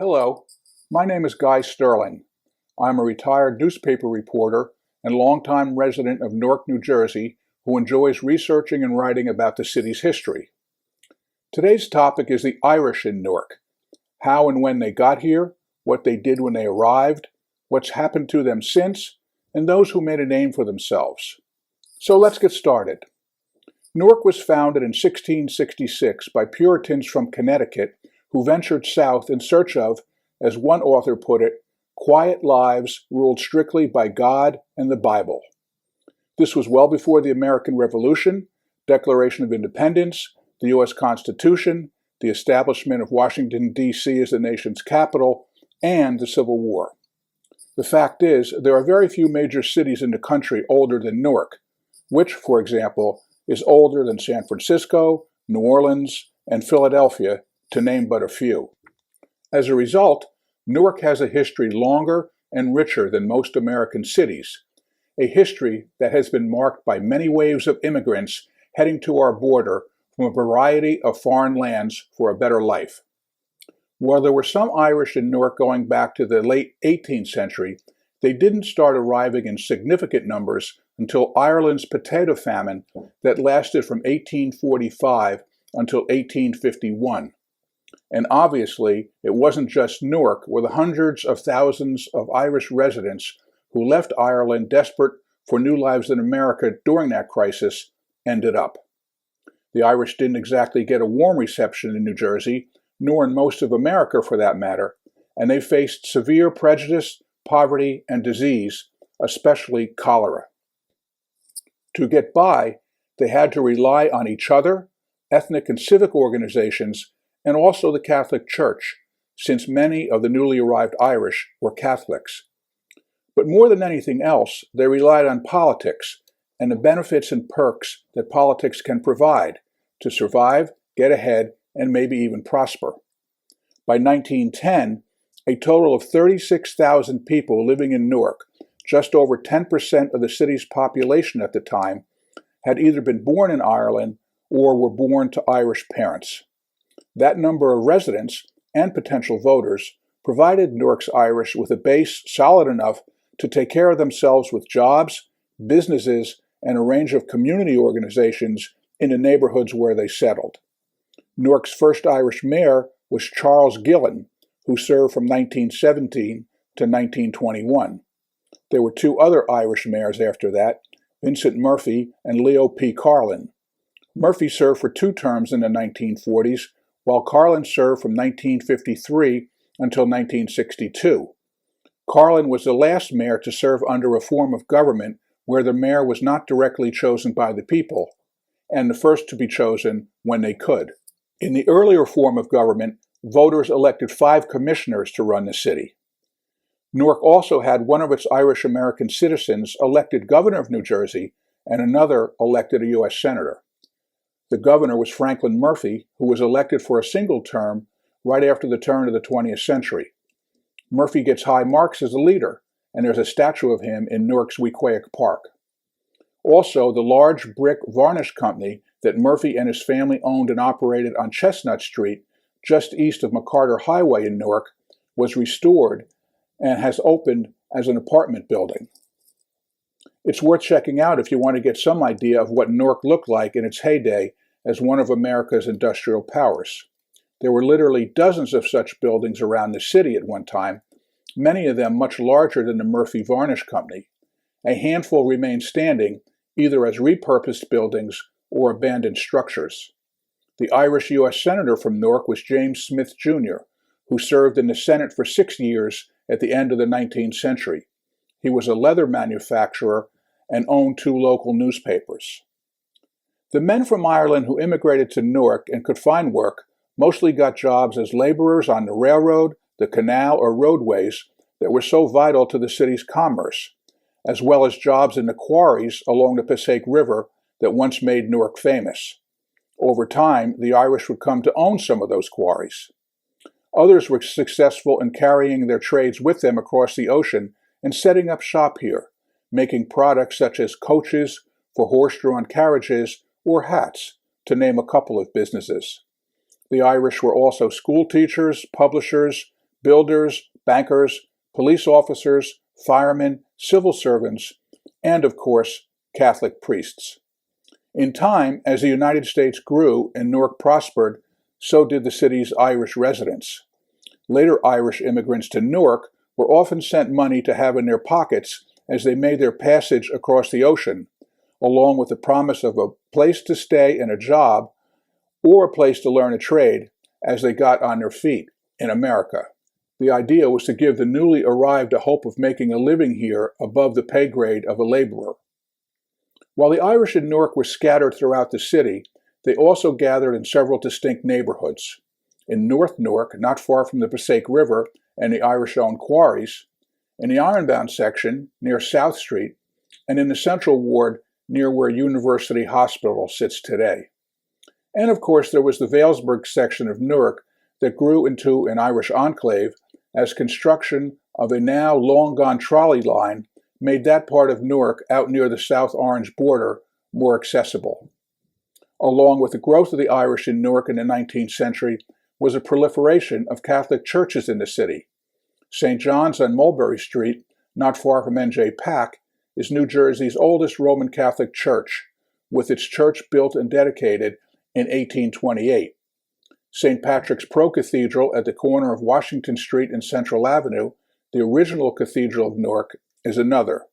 Hello, my name is Guy Sterling. I'm a retired newspaper reporter and longtime resident of Newark, New Jersey, who enjoys researching and writing about the city's history. Today's topic is the Irish in Newark, how and when they got here, what they did when they arrived, what's happened to them since, and those who made a name for themselves. So let's get started. Newark was founded in 1666 by Puritans from Connecticut who ventured south in search of, as one author put it, quiet lives ruled strictly by God and the Bible. This was well before the American Revolution, Declaration of Independence, the U.S. Constitution, the establishment of Washington, D.C. as the nation's capital, and the Civil War. The fact is, there are very few major cities in the country older than Newark, which, for example, is older than San Francisco, New Orleans, and Philadelphia, to name but a few. As a result, Newark has a history longer and richer than most American cities, a history that has been marked by many waves of immigrants heading to our border from a variety of foreign lands for a better life. While there were some Irish in Newark going back to the late 18th century, they didn't start arriving in significant numbers until Ireland's potato famine that lasted from 1845 until 1851. And obviously, it wasn't just Newark, where the hundreds of thousands of Irish residents who left Ireland desperate for new lives in America during that crisis ended up. The Irish didn't exactly get a warm reception in New Jersey, nor in most of America for that matter, and they faced severe prejudice, poverty, and disease, especially cholera. To get by, they had to rely on each other, ethnic and civic organizations, and also the Catholic Church, since many of the newly arrived Irish were Catholics. But more than anything else, they relied on politics and the benefits and perks that politics can provide to survive, get ahead, and maybe even prosper. By 1910, a total of 36,000 people living in Newark, just over 10% of the city's population at the time, had either been born in Ireland or were born to Irish parents. That number of residents and potential voters provided Newark's Irish with a base solid enough to take care of themselves with jobs, businesses, and a range of community organizations in the neighborhoods where they settled. Newark's first Irish mayor was Charles Gillen, who served from 1917 to 1921. There were two other Irish mayors after that, Vincent Murphy and Leo P. Carlin. Murphy served for 2 terms in the 1940s, while Carlin served from 1953 until 1962. Carlin was the last mayor to serve under a form of government where the mayor was not directly chosen by the people, and the first to be chosen when they could. In the earlier form of government, voters elected 5 commissioners to run the city. Newark also had one of its Irish American citizens elected governor of New Jersey and another elected a U.S. senator. The governor was Franklin Murphy, who was elected for a single term right after the turn of the 20th century. Murphy gets high marks as a leader, and there's a statue of him in Newark's Wequahic Park. Also, the large brick Varnish company that Murphy and his family owned and operated on Chestnut Street, just east of McCarter Highway in Newark, was restored and has opened as an apartment building. It's worth checking out if you want to get some idea of what Newark looked like in its heyday as one of America's industrial powers. There were literally dozens of such buildings around the city at one time, many of them much larger than the Murphy Varnish Company. A handful remain standing, either as repurposed buildings or abandoned structures. The Irish U.S. Senator from Newark was James Smith, Jr., who served in the Senate for 6 years at the end of the 19th century. He was a leather manufacturer and owned 2 local newspapers. The men from Ireland who immigrated to Newark and could find work mostly got jobs as laborers on the railroad, the canal, or roadways that were so vital to the city's commerce, as well as jobs in the quarries along the Passaic River that once made Newark famous. Over time, the Irish would come to own some of those quarries. Others were successful in carrying their trades with them across the ocean and setting up shop here, making products such as coaches for horse-drawn carriages or hats, to name a couple of businesses. The Irish were also school teachers, publishers, builders, bankers, police officers, firemen, civil servants, and, of course, Catholic priests. In time, as the United States grew and Newark prospered, so did the city's Irish residents. Later Irish immigrants to Newark were often sent money to have in their pockets as they made their passage across the ocean, along with the promise of a place to stay and a job, or a place to learn a trade as they got on their feet in America. The idea was to give the newly arrived a hope of making a living here above the pay grade of a laborer. While the Irish in Newark were scattered throughout the city, they also gathered in several distinct neighborhoods. In North Newark, not far from the Passaic River and the Irish-owned quarries, in the Ironbound section near South Street, and in the Central Ward near where University Hospital sits today. And of course there was the Vailsburg section of Newark that grew into an Irish enclave as construction of a now long-gone trolley line made that part of Newark out near the South Orange border more accessible. Along with the growth of the Irish in Newark in the 19th century was a proliferation of Catholic churches in the city. St. John's on Mulberry Street, not far from N.J. Pack, is New Jersey's oldest Roman Catholic church, with its church built and dedicated in 1828. St. Patrick's Pro-Cathedral at the corner of Washington Street and Central Avenue, the original Cathedral of Newark, is another.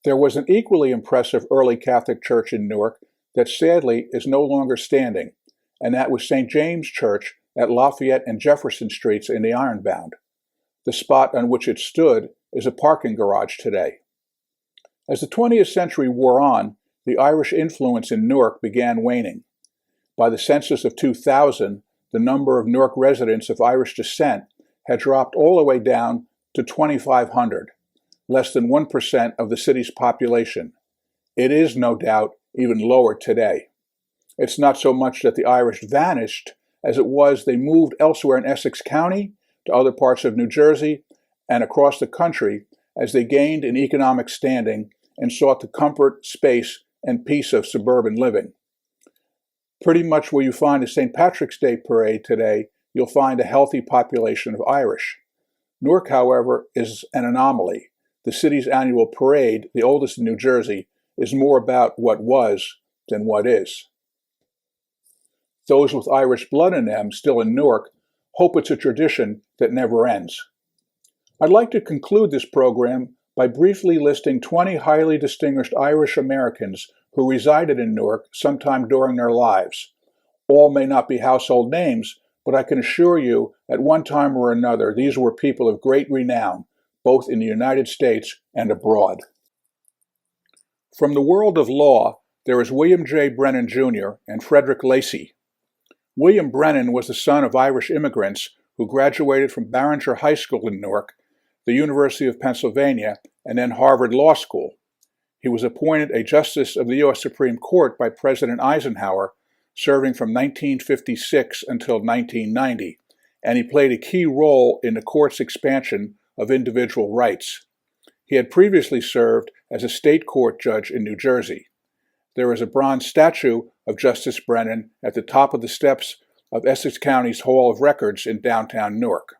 There was an equally impressive early Catholic church in Newark that sadly is no longer standing, and that was St. James Church at Lafayette and Jefferson Streets in the Ironbound. The spot on which it stood is a parking garage today. As the 20th century wore on, the Irish influence in Newark began waning. By the census of 2000, the number of Newark residents of Irish descent had dropped all the way down to 2,500, less than 1% of the city's population. It is, no doubt, even lower today. It's not so much that the Irish vanished as it was they moved elsewhere in Essex County, to other parts of New Jersey, and across the country as they gained in economic standing and sought the comfort, space, and peace of suburban living. Pretty much where you find a St. Patrick's Day parade today, you'll find a healthy population of Irish. Newark, however, is an anomaly. The city's annual parade, the oldest in New Jersey, is more about what was than what is. Those with Irish blood in them, still in Newark, hope it's a tradition that never ends. I'd like to conclude this program by briefly listing 20 highly distinguished Irish Americans who resided in Newark sometime during their lives. All may not be household names, but I can assure you, at one time or another, these were people of great renown, both in the United States and abroad. From the world of law, there is William J. Brennan, Jr. and Frederick Lacy. William Brennan was the son of Irish immigrants who graduated from Barringer High School in Newark, the University of Pennsylvania, and then Harvard Law School. He was appointed a Justice of the U.S. Supreme Court by President Eisenhower, serving from 1956 until 1990, and he played a key role in the court's expansion of individual rights. He had previously served as a state court judge in New Jersey. There is a bronze statue of Justice Brennan at the top of the steps of Essex County's Hall of Records in downtown Newark.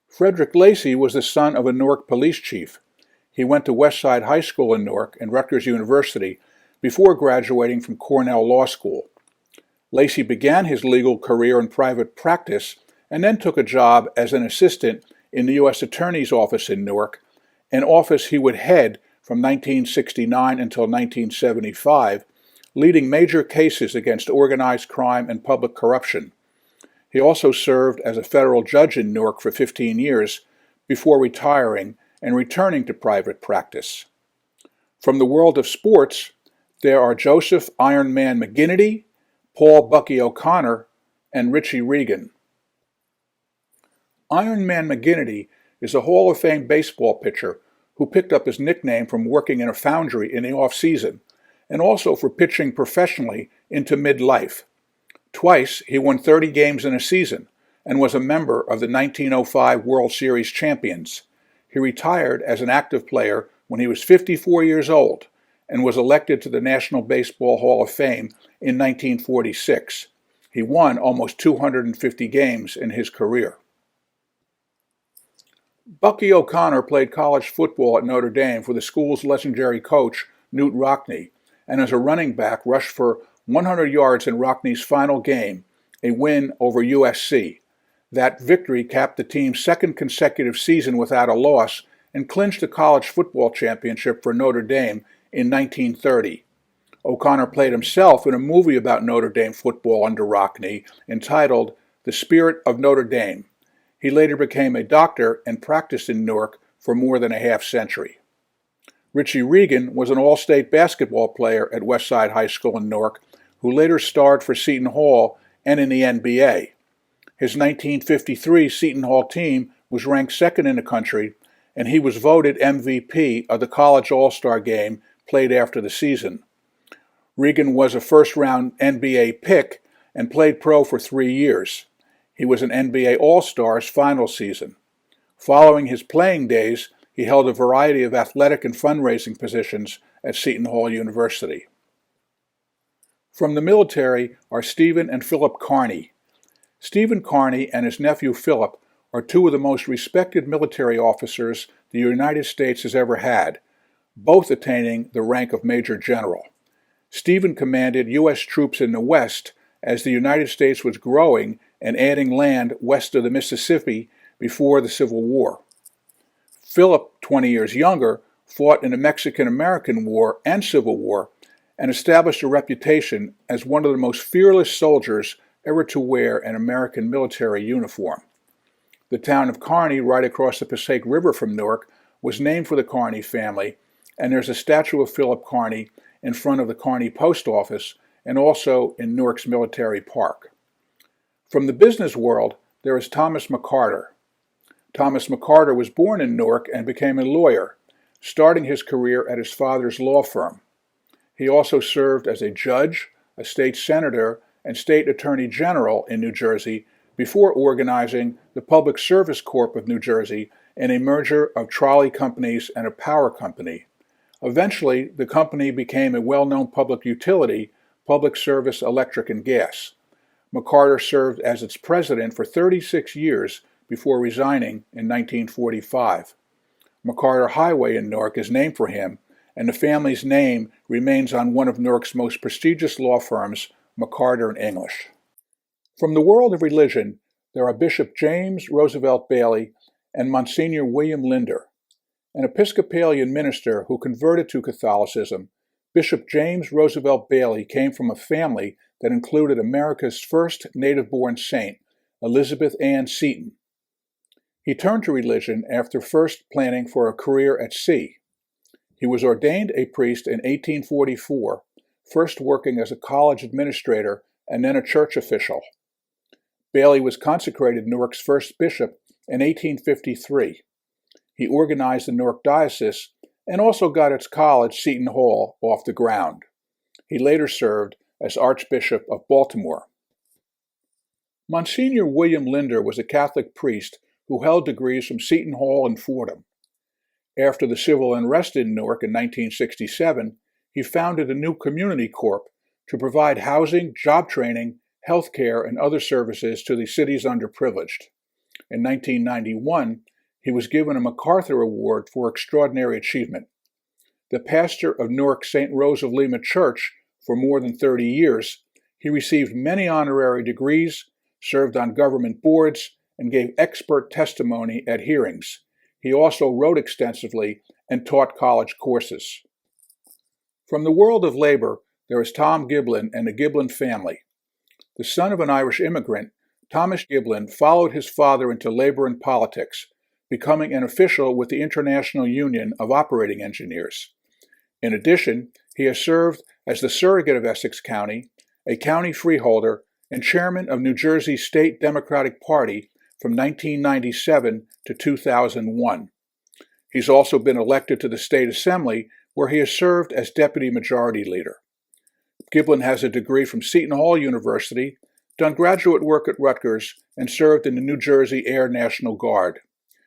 Frederick Lacy was the son of a Newark police chief. He went to Westside High School in Newark and Rutgers University before graduating from Cornell Law School. Lacy began his legal career in private practice and then took a job as an assistant in the U.S. Attorney's Office in Newark, an office he would head from 1969 until 1975, leading major cases against organized crime and public corruption. He also served as a federal judge in Newark for 15 years before retiring and returning to private practice. From the world of sports, there are Joseph Iron Man McGinnity, Paul Bucky O'Connor, and Richie Regan. Iron Man McGinnity is a Hall of Fame baseball pitcher who picked up his nickname from working in a foundry in the off-season, and also for pitching professionally into midlife. Twice, he won 30 games in a season and was a member of the 1905 World Series champions. He retired as an active player when he was 54 years old and was elected to the National Baseball Hall of Fame in 1946. He won almost 250 games in his career. Bucky O'Connor played college football at Notre Dame for the school's legendary coach, Knute Rockne, and as a running back rushed for 100 yards in Rockne's final game, a win over USC. That victory capped the team's second consecutive season without a loss and clinched the college football championship for Notre Dame in 1930. O'Connor played himself in a movie about Notre Dame football under Rockne entitled The Spirit of Notre Dame. He later became a doctor and practiced in Newark for more than a half-century. Richie Regan was an all-state basketball player at Westside High School in Newark, who later starred for Seton Hall and in the NBA. His 1953 Seton Hall team was ranked second in the country, and he was voted MVP of the College All-Star Game played after the season. Regan was a first-round NBA pick and played pro for 3 years. He was an NBA All-Star's final season. Following his playing days, he held a variety of athletic and fundraising positions at Seton Hall University. From the military are Stephen and Philip Carney. Stephen Carney and his nephew Philip are two of the most respected military officers the United States has ever had, both attaining the rank of Major General. Stephen commanded U.S. troops in the West as the United States was growing and adding land west of the Mississippi before the Civil War. Philip, 20 years younger, fought in the Mexican-American War and Civil War and established a reputation as one of the most fearless soldiers ever to wear an American military uniform. The town of Kearney, right across the Passaic River from Newark, was named for the Carney family, and there's a statue of Philip Carney in front of the Kearney Post Office and also in Newark's Military Park. From the business world, there is Thomas McCarter. Thomas McCarter was born in Newark and became a lawyer, starting his career at his father's law firm. He also served as a judge, a state senator, and state attorney general in New Jersey before organizing the Public Service Corp of New Jersey in a merger of trolley companies and a power company. Eventually, the company became a well-known public utility, Public Service Electric and Gas. McCarter served as its president for 36 years before resigning in 1945. McCarter Highway in Newark is named for him, and the family's name remains on one of Newark's most prestigious law firms, McCarter & English. From the world of religion, there are Bishop James Roosevelt Bayley and Msgr. William Linder. An Episcopalian minister who converted to Catholicism, Bishop James Roosevelt Bayley came from a family that included America's first native-born saint, Elizabeth Ann Seton. He turned to religion after first planning for a career at sea. He was ordained a priest in 1844, first working as a college administrator and then a church official. Bayley was consecrated Newark's first bishop in 1853. He organized the Newark Diocese and also got its college, Seton Hall, off the ground. He later served as Archbishop of Baltimore. Msgr. William Linder was a Catholic priest who held degrees from Seton Hall and Fordham. After the civil unrest in Newark in 1967, he founded a new community corp to provide housing, job training, health care, and other services to the city's underprivileged. In 1991, he was given a MacArthur Award for extraordinary achievement. The pastor of Newark St. Rose of Lima Church for more than 30 years, he received many honorary degrees, served on government boards, and gave expert testimony at hearings. He also wrote extensively and taught college courses. From the world of labor, there is Tom Giblin and the Giblin family. The son of an Irish immigrant, Thomas Giblin followed his father into labor and politics, becoming an official with the International Union of Operating Engineers. In addition, he has served as the surrogate of Essex County, a county freeholder, and chairman of New Jersey's State Democratic Party from 1997 to 2001. He's also been elected to the State Assembly, where he has served as Deputy Majority Leader. Giblin has a degree from Seton Hall University, done graduate work at Rutgers, and served in the New Jersey Air National Guard.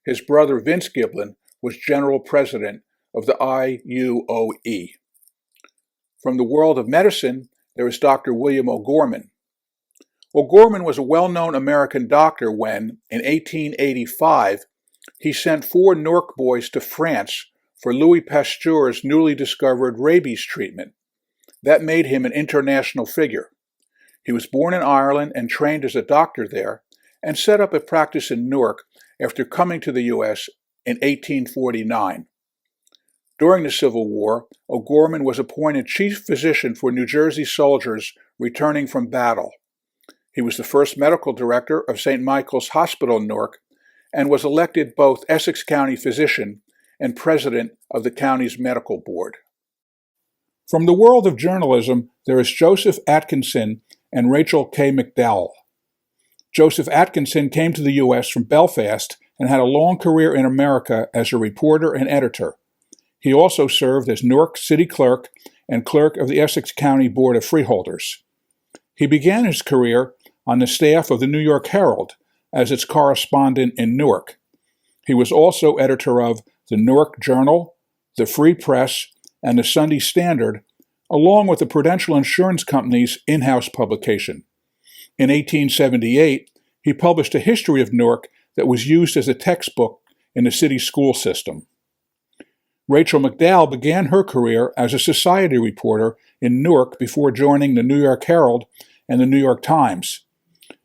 His brother Vince Giblin was General President of the IUOE. From the world of medicine, there is Dr. William O'Gorman. O'Gorman was a well-known American doctor when, in 1885, he sent 4 Newark boys to France for Louis Pasteur's newly discovered rabies treatment. That made him an international figure. He was born in Ireland and trained as a doctor there, and set up a practice in Newark after coming to the U.S. in 1849. During the Civil War, O'Gorman was appointed chief physician for New Jersey soldiers returning from battle. He was the first medical director of St. Michael's Hospital in Newark and was elected both Essex County physician and president of the county's medical board. From the world of journalism, there is Joseph Atkinson and Rachel K. McDowell. Joseph Atkinson came to the U.S. from Belfast and had a long career in America as a reporter and editor. He also served as Newark City Clerk and clerk of the Essex County Board of Freeholders. He began his career on the staff of the New York Herald as its correspondent in Newark. He was also editor of the Newark Journal, the Free Press, and the Sunday Standard, along with the Prudential Insurance Company's in-house publication. In 1878, he published a history of Newark that was used as a textbook in the city's school system. Rachel McDowell began her career as a society reporter in Newark before joining the New York Herald and the New York Times.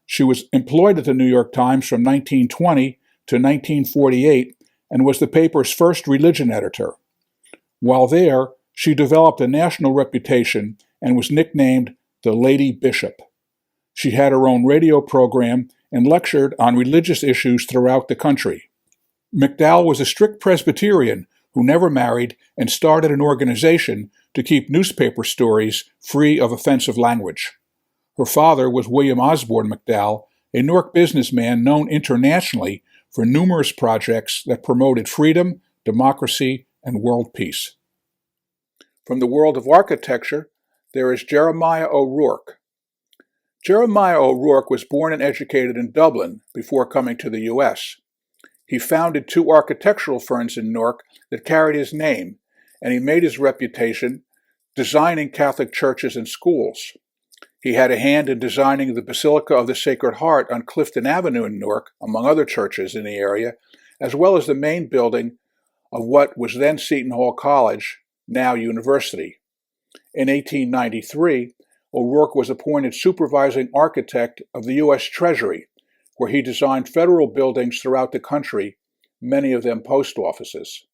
She was employed at the New York Times from 1920 to 1948 and was the paper's first religion editor. While there, she developed a national reputation and was nicknamed the Lady Bishop. She had her own radio program and lectured on religious issues throughout the country. McDowell was a strict Presbyterian who never married and started an organization to keep newspaper stories free of offensive language. Her father was William Osborne McDowell, a Newark businessman known internationally for numerous projects that promoted freedom, democracy, and world peace. From the world of architecture, there is Jeremiah O'Rourke. Jeremiah O'Rourke was born and educated in Dublin before coming to the U.S. He founded 2 architectural firms in Newark that carried his name, and he made his reputation designing Catholic churches and schools. He had a hand in designing the Basilica of the Sacred Heart on Clifton Avenue in Newark, among other churches in the area, as well as the main building of what was then Seton Hall College, now University. In 1893, O'Rourke was appointed supervising architect of the U.S. Treasury, where he designed federal buildings throughout the country, many of them post offices.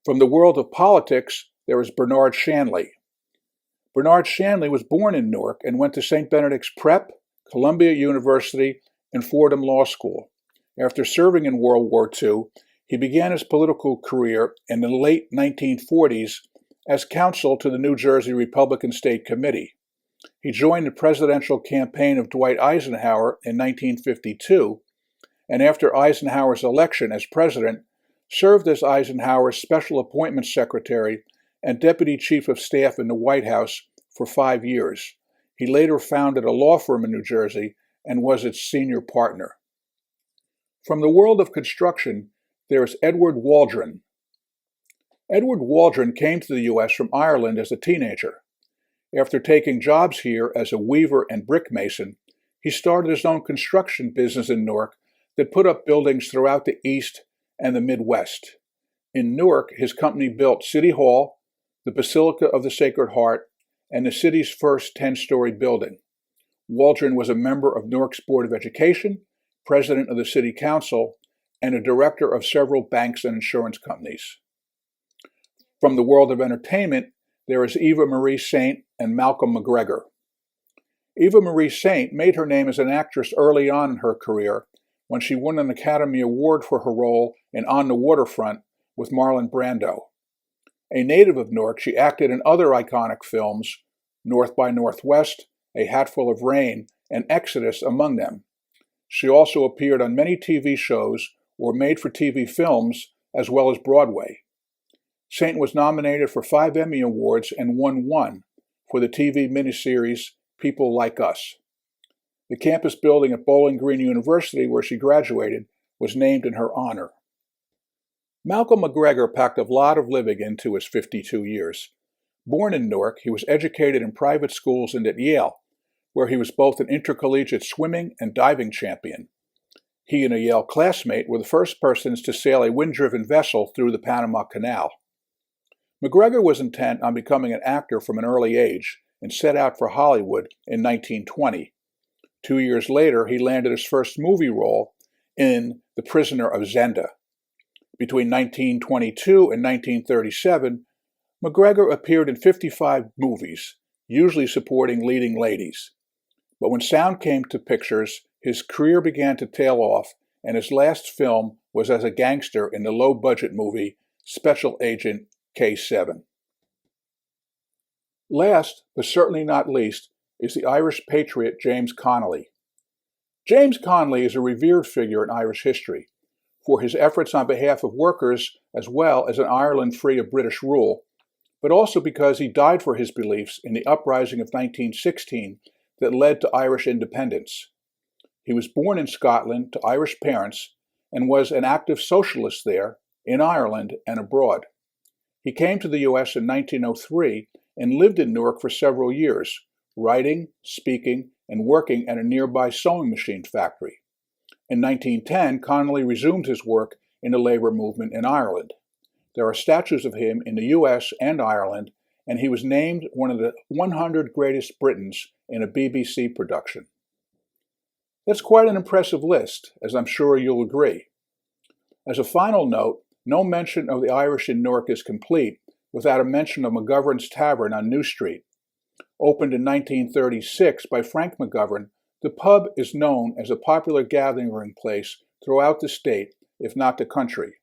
From the world of politics, there is Bernard Shanley. Bernard Shanley was born in Newark and went to St. Benedict's Prep, Columbia University, and Fordham Law School. After serving in World War II, he began his political career in the late 1940s as counsel to the New Jersey Republican State Committee. He joined the presidential campaign of Dwight Eisenhower in 1952, and after Eisenhower's election as president, served as Eisenhower's Special Appointments Secretary and Deputy Chief of Staff in the White House for 5 years. He later founded a law firm in New Jersey and was its senior partner. From the world of construction, there is Edward Waldron. Edward Waldron came to the U.S. from Ireland as a teenager. After taking jobs here as a weaver and brick mason, he started his own construction business in Newark that put up buildings throughout the East and the Midwest. In Newark, his company built City Hall, the Basilica of the Sacred Heart, and the city's first 10-story building. Waldron was a member of Newark's Board of Education, president of the City Council, and a director of several banks and insurance companies. From the world of entertainment, there is Eva Marie Saint and Malcolm McGregor. Eva Marie Saint made her name as an actress early on in her career when she won an Academy Award for her role in On the Waterfront with Marlon Brando. A native of Newark, she acted in other iconic films, North by Northwest, A Hatful of Rain, and Exodus among them. She also appeared on many TV shows or made-for-TV films, as well as Broadway. Saint was nominated for 5 Emmy Awards and won 1 for the TV miniseries People Like Us. The campus building at Bowling Green University, where she graduated, was named in her honor. Malcolm McGregor packed a lot of living into his 52 years. Born in Newark, he was educated in private schools and at Yale, where he was both an intercollegiate swimming and diving champion. He and a Yale classmate were the first persons to sail a wind-driven vessel through the Panama Canal. McGregor was intent on becoming an actor from an early age and set out for Hollywood in 1920. 2 years later, he landed his first movie role in The Prisoner of Zenda. Between 1922 and 1937, McGregor appeared in 55 movies, usually supporting leading ladies. But when sound came to pictures, his career began to tail off, and his last film was as a gangster in the low-budget movie Special Agent K7. Last, but certainly not least, is the Irish patriot James Connolly. James Connolly is a revered figure in Irish history for his efforts on behalf of workers as well as an Ireland free of British rule, but also because he died for his beliefs in the uprising of 1916 that led to Irish independence. He was born in Scotland to Irish parents and was an active socialist there, in Ireland, and abroad. He came to the U.S. in 1903 and lived in Newark for several years, writing, speaking, and working at a nearby sewing machine factory. In 1910, Connolly resumed his work in the labor movement in Ireland. There are statues of him in the U.S. and Ireland, and he was named one of the 100 Greatest Britons in a BBC production. That's quite an impressive list, as I'm sure you'll agree. As a final note, no mention of the Irish in Newark is complete without a mention of McGovern's Tavern on New Street. Opened in 1936 by Frank McGovern, the pub is known as a popular gathering place throughout the state, if not the country.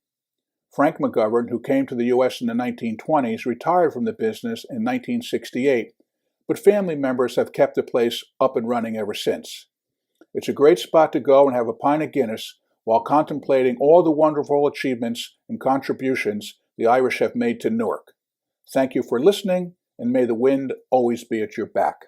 Frank McGovern, who came to the U.S. in the 1920s, retired from the business in 1968, but family members have kept the place up and running ever since. It's a great spot to go and have a pint of Guinness while contemplating all the wonderful achievements and contributions the Irish have made to Newark. Thank you for listening, and may the wind always be at your back.